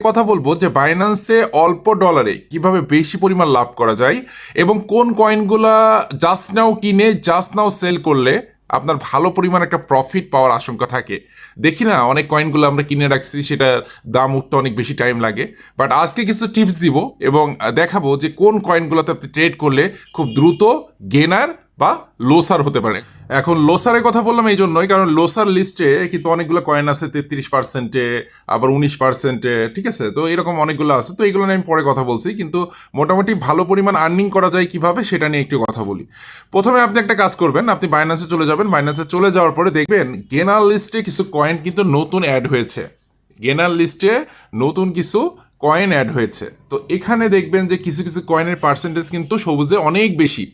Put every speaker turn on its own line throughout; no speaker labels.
কথা বলবো যে বাইন্যান্সে অল্প ডলারে কিভাবে বেশি পরিমাণ লাভ করা যায় এবং কোন কয়েনগুলা জাস্ট নাও কিনে জাস্ট নাও সেল করলে আপনার ভালো পরিমাণ একটা প্রফিট পাওয়ার আশঙ্কা থাকে। দেখি না অনেক কয়েনগুলো আমরা কিনে রাখছি, সেটার দাম উঠতে অনেক বেশি টাইম লাগে। বাট আজকে কিছু টিপস দিব এবং দেখাবো যে কোন কয়েনগুলোতে আপনি ট্রেড করলে খুব দ্রুত গেনার বা লোসার হতে পারে। এখন লোসারের কথা বললাম এই জন্যই, কারণ লোসার লিস্টে কিন্তু অনেকগুলো কয়েন আছে 33%, আবার 19%, ঠিক আছে? তো এরকম অনেকগুলো আছে, তো এগুলো নিয়ে আমি পরে কথা বলছি। কিন্তু মোটামুটি ভালো পরিমাণ আর্নিং করা যায় কিভাবে সেটা নিয়ে একটু কথা বলি। প্রথমে আপনি একটা কাজ করবেন, আপনি বাইন্যান্সে চলে যাবেন। বাইন্যান্সে চলে যাওয়ার পরে দেখবেন গেনার লিস্টে কিছু কয়েন কিন্তু নতুন অ্যাড হয়েছে। গেনার লিস্টে নতুন কিছু কয়েন অ্যাড হয়েছে। তো এখানে দেখবেন যে কিছু কিছু কয়েনের পার্সেন্টেজ কিন্তু সবুজে অনেক বেশি,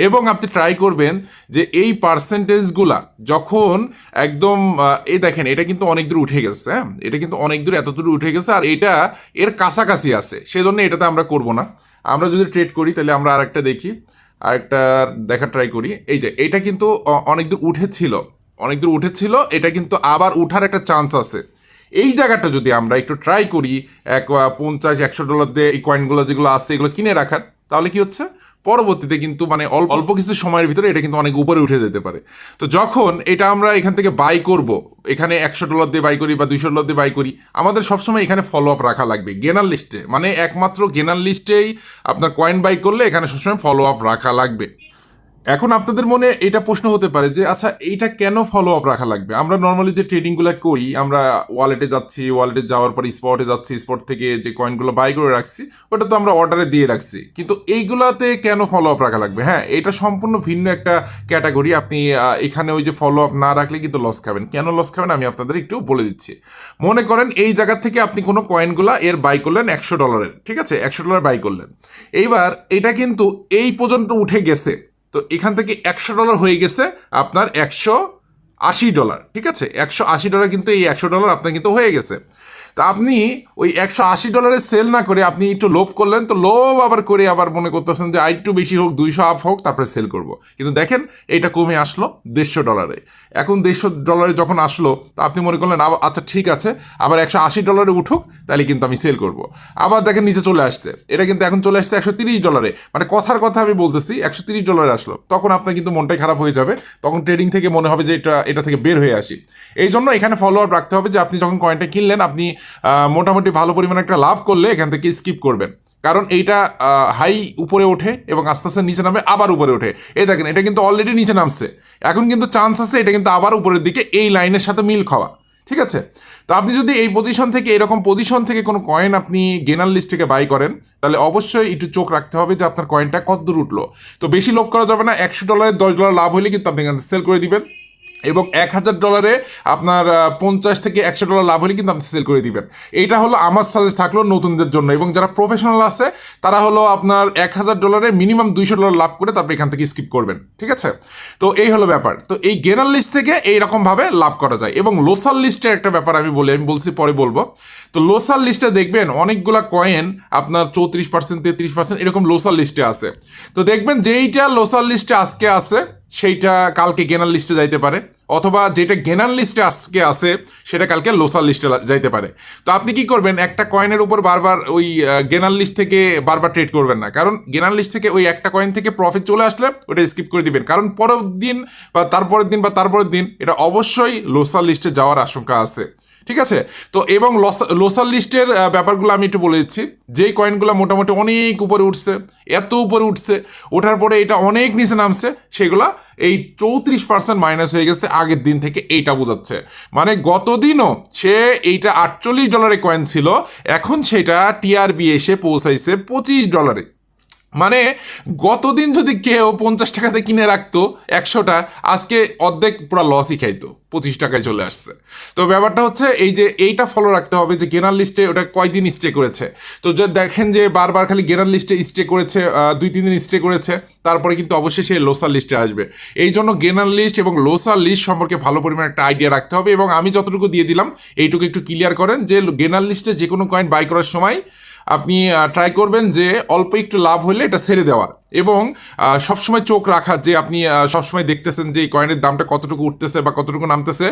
এবং আপনি ট্রাই করবেন যে এই পার্সেন্টেজগুলা যখন একদম এই দেখেন এটা কিন্তু অনেক দূর উঠে গেছে, হ্যাঁ এটা কিন্তু অনেক দূর এত দূর উঠে গেছে, আর এটা এর কাছাকাছি আছে, সেজন্য এটাতে আমরা করব না। আমরা যদি ট্রেড করি তাহলে আমরা আরেকটা দেখি, আরেকটা দেখা ট্রাই করি। এই যে এটা কিন্তু অনেক দূর উঠেছিল, অনেক দূর উঠেছিল, এটা কিন্তু আবার উঠার একটা চান্স আছে। এই জায়গাটা যদি আমরা একটু ট্রাই করি, 50-100 ডলার দিয়ে এই কয়েনগুলো যেগুলো আছে এগুলো কিনে রাখার, তাহলে কি হচ্ছে পরবর্তীতে কিন্তু মানে অল্প কিছু সময়ের ভিতরে এটা কিন্তু অনেক উপরে উঠে যেতে পারে। তো যখন এটা আমরা এখান থেকে বাই করব, এখানে 100 ডলার দিয়ে বাই করি বা 200 ডলার দিয়ে বাই করি, আমাদের সবসময় এখানে ফলো আপ রাখা লাগবে গেনার লিস্টে। মানে একমাত্র গেনার লিস্টেই আপনার কয়েন বাই করলে এখানে সবসময় ফলো আপ রাখা লাগবে। এখন আপনাদের মনে এটা প্রশ্ন হতে পারে যে আচ্ছা এইটা কেন ফলো আপ রাখা লাগবে? আমরা নর্মালি যে ট্রেডিংগুলো করি, আমরা ওয়ালেটে যাচ্ছি, ওয়ালেটে যাওয়ার পর স্পটে যাচ্ছি, স্পট থেকে যে কয়েনগুলো বাই করে রাখছি ওটা তো আমরা অর্ডারে দিয়ে রাখছি, কিন্তু এইগুলাতে কেন ফলো আপ রাখা লাগবে? হ্যাঁ, এটা সম্পূর্ণ ভিন্ন একটা ক্যাটাগরি। আপনি এখানে ওই যে ফলো আপ না রাখলে কিন্তু লস খাবেন। কেন লস খাবেন আমি আপনাদের একটু বলে দিচ্ছি। মনে করেন এই জায়গা থেকে আপনি কোনো কয়েনগুলা এর বাই করলেন 100 ডলারের, ঠিক আছে? 100 ডলার বাই করলেন, এইবার এটা কিন্তু এই পর্যন্ত উঠে গেছে, তো এখান থেকে 100 ডলার হয়ে গেছে আপনার 180 ডলার, ঠিক আছে? 180 ডলার কিন্তু এই 100 ডলার আপনার কিন্তু হয়ে গেছে। তো আপনি ওই 180 ডলারে সেল না করে আপনি একটু লোভ করলেন, তো লোভ আবার করে আবার মনে করতেছেন যে একটু বেশি হোক, 200 আপ হোক, তারপরে সেল করব। কিন্তু দেখেন এইটা কমে আসলো 150 ডলারে। এখন 150 ডলারে যখন আসলো, তো আপনি মনে করলেন আচ্ছা ঠিক আছে, আবার 180 ডলারে উঠুক, তাহলে কিন্তু আমি সেল করব। আবার দেখেন নিচে চলে আসছে, এটা কিন্তু এখন চলে আসছে 130 ডলারে। মানে কথার কথা আমি বলতেছি 130 ডলারে আসলো, তখন আপনার কিন্তু মনটাই খারাপ হয়ে যাবে। তখন ট্রেডিং থেকে মনে হবে যে এটা থেকে বের হয়ে আসি। এই জন্য এখানে ফলো আপ রাখতে হবে যে আপনি যখন কয়েনটা কিনলেন, আপনি মোটামুটি ভালো পরিমাণে একটা লাভ করলে এখান থেকে স্কিপ করবেন, কারণ এইটা হাই উপরে ওঠে এবং আস্তে আস্তে নিচে নামে, আবার উপরে ওঠে। এই দেখেন এটা কিন্তু অলরেডি নিচে নামছে, এখন কিন্তু চান্স আছে এটা কিন্তু আবার উপরের দিকে এই লাইনের সাথে মিল খাওয়া, ঠিক আছে? তো আপনি যদি এই পজিশন থেকে, এরকম পজিশন থেকে কোনো কয়েন আপনি গেনার লিস্ট থেকে বাই করেন, তাহলে অবশ্যই একটু চোখ রাখতে হবে যে আপনার কয়েনটা কত দূর উঠলো। তো বেশি লোভ করা যাবে না। 100 ডলারে 10 ডলার লাভ হলে কিন্তু আপনি সেল করে দিবেন, এবং 1000 ডলারে আপনার 50 থেকে 100 ডলার লাভ হলে কিন্তু আপনি সেল করে দিবেন। এইটা হলো আমার সাজেস্ট থাকলো নতুনদের জন্য, এবং যারা প্রফেশনাল আছে তারা হলো আপনার 1000 ডলারে মিনিমাম 200 ডলার লাভ করে তারপরে এখান থেকে স্কিপ করবেন, ঠিক আছে? তো এই হলো ব্যাপার। তো এই গেনার লিস্ট থেকে এইরকমভাবে লাভ করা যায়। এবং লোসার লিস্টের একটা ব্যাপার আমি বলছি, পরে বলবো। তো লোসার লিস্টে দেখবেন অনেকগুলা কয়েন আপনার 34%, 33% এরকম লোসার লিস্টে আছে। তো দেখবেন যেইটা লোসার লিস্টে আজকে আছে সেইটা কালকে গেনার লিস্টে যাইতে পারে, অথবা যেটা গেনার লিস্টে আজকে আছে সেটা কালকে লোসার লিস্টে যাইতে পারে। তো আপনি কি করবেন, একটা কয়েনের উপর বারবার ওই গেনার লিস্ট থেকে বারবার ট্রেড করবেন না, কারণ গেনার লিস্ট থেকে ওই একটা কয়েন থেকে প্রফিট চলে আসলে ওটা স্কিপ করে দিবেন, কারণ পরের দিন বা তারপরের দিন এটা অবশ্যই লোসার লিস্টে যাওয়ার আশঙ্কা আছে, ঠিক আছে? তো এবং লোসার লিস্টের ব্যাপারগুলো আমি একটু বলে দিচ্ছি। যেই কয়েনগুলো মোটামুটি অনেক উপরে উঠছে, এত উপরে উঠছে, ওঠার পরে এটা অনেক নিচে নামছে, সেগুলা এই 34% মাইনাস হয়ে গেছে আগের দিন থেকে, এইটা বোঝাচ্ছে। মানে গতদিনও সে এইটা 48 ডলারে কয়েন ছিল, এখন সেটা টিআরবি এসে পৌঁছাইছে 25 ডলারে। মানে গতদিন যদি কেউ 50 টাকাতে কিনে রাখতো 100টা, আজকে অর্ধেক পুরো লসই খাইতো, 25 টাকায় চলে আসছে। তো ব্যাপারটা হচ্ছে এই যে এইটা ফলো রাখতে হবে যে গেনার লিস্টে ওটা কয়দিন স্টে করেছে। তো যে দেখেন যে বারবার খালি গেনার লিস্টে স্টে করেছে, 2-3 দিন স্টে করেছে, তারপরে কিন্তু অবশ্যই সে লোসার লিস্টে আসবে। এই জন্য গেনার লিস্ট এবং লোসার লিস্ট সম্পর্কে ভালো পরিমাণে একটা আইডিয়া রাখতে হবে। এবং আমি যতটুকু দিয়ে দিলাম এইটুকু একটু ক্লিয়ার করেন যে গেনার লিস্টে যে কোনো কয়েন বাই করার সময় আপনি ট্রাই করবেন যে অল্প একটু লাভ হলে এটা ছেড়ে দেওয়ার, এবং সবসময় চোখ রাখা যে আপনি সবসময় দেখতেছেন যে এই কয়েনের দামটা কতটুকু উঠতেছে বা কতটুকু নামতেছে।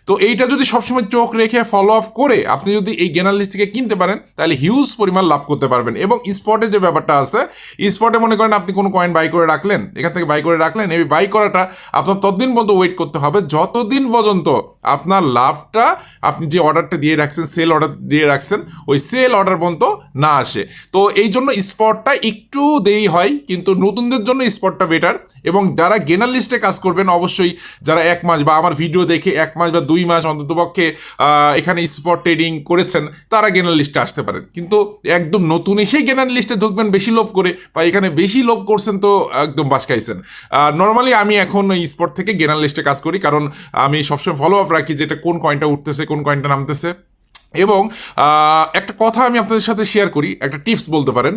তো এইটা যদি সবসময় চোক রেখে ফলো আপ করে আপনি যদি এই গেনার লিস্ট থেকে কিনতে পারেন তাহলে হিউজ পরিমাণ লাভ করতে পারবেন। এবং স্পটে যে ব্যাপারটা আছে, স্পটে মনে করেন আপনি কোনো কয়েন বাই করে রাখলেন, এখান থেকে বাই করে রাখলেন, এই বাই করাটা আপনার ততদিন পর্যন্ত ওয়েট করতে হবে যতদিন পর্যন্ত আপনার লাভটা আপনি যে অর্ডারটা দিয়ে রাখছেন, সেল অর্ডার দিয়ে রাখছেন, ওই সেল অর্ডার পর্যন্ত না আসে। তো এই জন্য স্পটটা একটু দেরি হয়, কিন্তু নতুনদের জন্য স্পটটা বেটার। এবং যারা গেনার লিস্টে কাজ করবেন অবশ্যই, যারা 1 মাস বা আমার ভিডিও দেখে 1 মাস বা 2 মাস অন্ততপক্ষে এখানে স্পট ট্রেডিং করেছেন, তারা গেনার লিস্টে আসতে পারেন। কিন্তু একদম নতুন এসেই গেনার লিস্টে ঢুকবেন বেশি লোভ করে, বা এখানে বেশি লোভ করছেন, তো একদম বাস খাইছেন। নর্মালি আমি এখন স্পট থেকে গেনার লিস্টে কাজ করি, কারণ আমি সবসময় ফলো আপ রাখি যেটা কোন কয়েনটা উঠতেছে, কোন কয়েনটা নামতেছে। এবং একটা কথা আমি আপনাদের সাথে শেয়ার করি, একটা টিপস বলতে পারেন।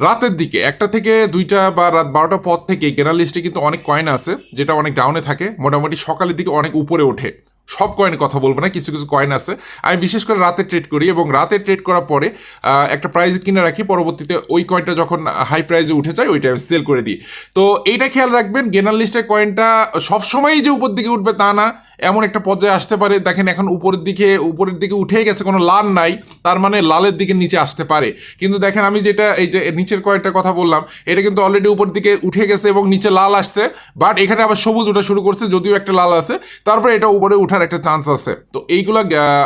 রাতের দিকে 1টা থেকে 2টা বা রাত 12টার পর থেকে গেনার লিস্টে কিন্তু অনেক কয়েন আছে যেটা অনেক ডাউনে থাকে, মোটামুটি সকালের দিকে অনেক উপরে ওঠে। সব কয়েনের কথা বলবো না, কিছু কিছু কয়েন আছে। আমি বিশেষ করে রাতে ট্রেড করি, এবং রাতে ট্রেড করার পরে একটা প্রাইজে কিনে রাখি, পরবর্তীতে ওই কয়েনটা যখন হাই প্রাইজে উঠে যায় ওইটা আমি সেল করে দিই। তো এইটা খেয়াল রাখবেন, গেনার লিস্টের কয়েনটা সবসময়ই যে উপর দিকে উঠবে তা না, এমন একটা পর্যায়ে আসতে পারে। দেখেন এখন উপরের দিকে উঠে গেছে, কোনো লাল নাই, তার মানে লালের দিকে নিচে আসতে পারে। কিন্তু দেখেন আমি যেটা এই যে নিচের কয়েনটার কথা বললাম, এটা কিন্তু অলরেডি উপর দিকে উঠে গেছে এবং নিচে লাল আসছে, বাট এখানে আবার সবুজ ওঠা শুরু করছে, যদিও একটা লাল আছে, তারপরে এটা উপরে উঠার একটা চান্স আছে। তো এইগুলো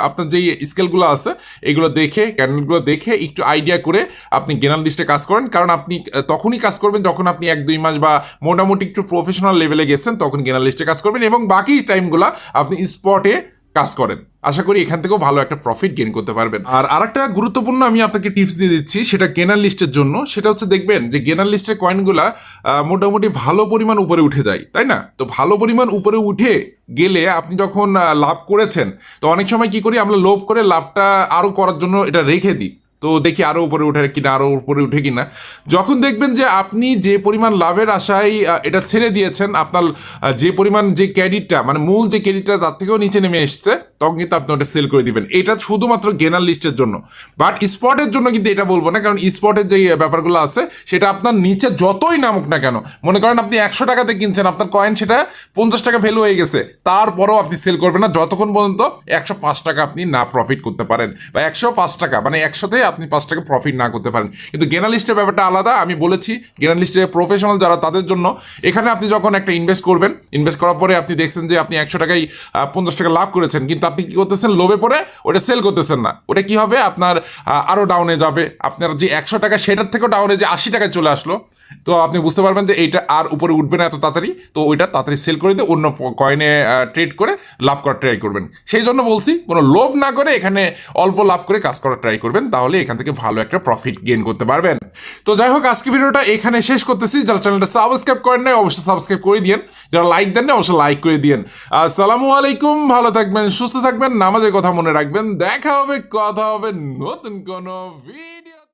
আপনার যেই স্কেলগুলো আছে এইগুলো দেখে, ক্যান্ডেলগুলো দেখে একটু আইডিয়া করে আপনি গেনার লিস্টে কাজ করেন। কারণ আপনি তখনই কাজ করবেন যখন আপনি 1-2 মাস বা মোটামুটি একটু প্রফেশনাল লেভেলে গেছেন, তখন গেনার লিস্টে কাজ করবেন, এবং বাকি টাইমগুলো আপনি স্পটে কাজ করেন। আশা করি এখান থেকেও ভালো একটা প্রফিট গেইন করতে পারবেন। আর আরেকটা গুরুত্বপূর্ণ আমি আপনাকে টিপস দিয়ে দিচ্ছি, সেটা গেনার লিস্টের জন্য। সেটা হচ্ছে দেখবেন যে গেনার লিস্টের কয়েনগুলা মোটামুটি ভালো পরিমাণ উপরে উঠে যায়, তাই না? তো ভালো পরিমাণ উপরে উঠে গেলে আপনি যখন লাভ করেছেন, তো অনেক সময় কি করি আমরা, লোভ করে লাভটা আরও করার জন্য এটা রেখে দিই। তো দেখি আরও উপরে উঠে কিনা, আরও উপরে উঠে কিনা। যখন দেখবেন যে আপনি যে পরিমাণ লাভের আশায় এটা ছেড়ে দিয়েছেন, আপনার যে পরিমাণ যে ক্রেডিটটা, মানে মূল যে ক্রেডিটটা তার থেকেও নিচে নেমে এসছে, তখন কিন্তু আপনি ওটা সেল করে দিবেন। এটা শুধুমাত্র গেনার লিস্টের জন্য, বাট স্পটের জন্য কিন্তু এটা বলবো না, কারণ স্পটের যে ব্যাপারগুলো আছে সেটা আপনার নিচে যতই নামুক না কেন, মনে করেন আপনি 100 টাকাতে কিনছেন, আপনার কয়েন সেটা 50 টাকা ভ্যালু হয়ে গেছে, তারপরেও আপনি সেল করবেন না যতক্ষণ পর্যন্ত 105 টাকা আপনি না প্রফিট করতে পারেন, বা 105 টাকা মানে 100তে আপনি 5 টাকা প্রফিট না করতে পারেন। কিন্তু গেনার লিস্টের ব্যাপারটা আলাদা। আমি বলেছি গেনার লিস্টে প্রফেশনাল যারা তাদের জন্য। এখানে আপনি যখন একটা ইনভেস্ট করবেন, ইনভেস্ট করার পরে আপনি দেখছেন যে আপনি 100 টাকায় 50 টাকা লাভ করেছেন, কিন্তু আপনি কি করতেছেন, লোভে পড়ে ওটা সেল করতেছেন না। ওটা কি হবে, আপনার আরও ডাউনে যাবে। আপনার যে 100 টাকা সেটার থেকেও ডাউনে যে 80 টাকায় চলে আসলো, তো আপনি বুঝতে পারবেন যে এইটা আর উপরে উঠবে না এত তাড়াতাড়ি। তো ওইটা তাড়াতাড়ি সেল করে দিয়ে অন্য কয়েনে ট্রেড করে লাভ করার ট্রাই করবেন। সেই জন্য বলছি, কোনো লোভ না করে এখানে অল্প লাভ করে কাজ করার ট্রাই করবেন, তাহলে এখান থেকে ভালো একটা প্রফিট গেইন করতে পারবেন। তো যাই হোক, আজকে ভিডিওটা এখানে শেষ করতেছি। যারা চ্যানেলটা সাবস্ক্রাইব করেন নাই অবশ্যই সাবস্ক্রাইব করে দিয়েন, যারা লাইক দেন না অবশ্যই লাইক করে দিয়েন। আসসালামু আলাইকুম, ভালো থাকবেন, সুস্থ থাকবেন, নামাজের কথা মনে রাখবেন। দেখা হবে, কথা হবে নতুন কোনো ভিডিও।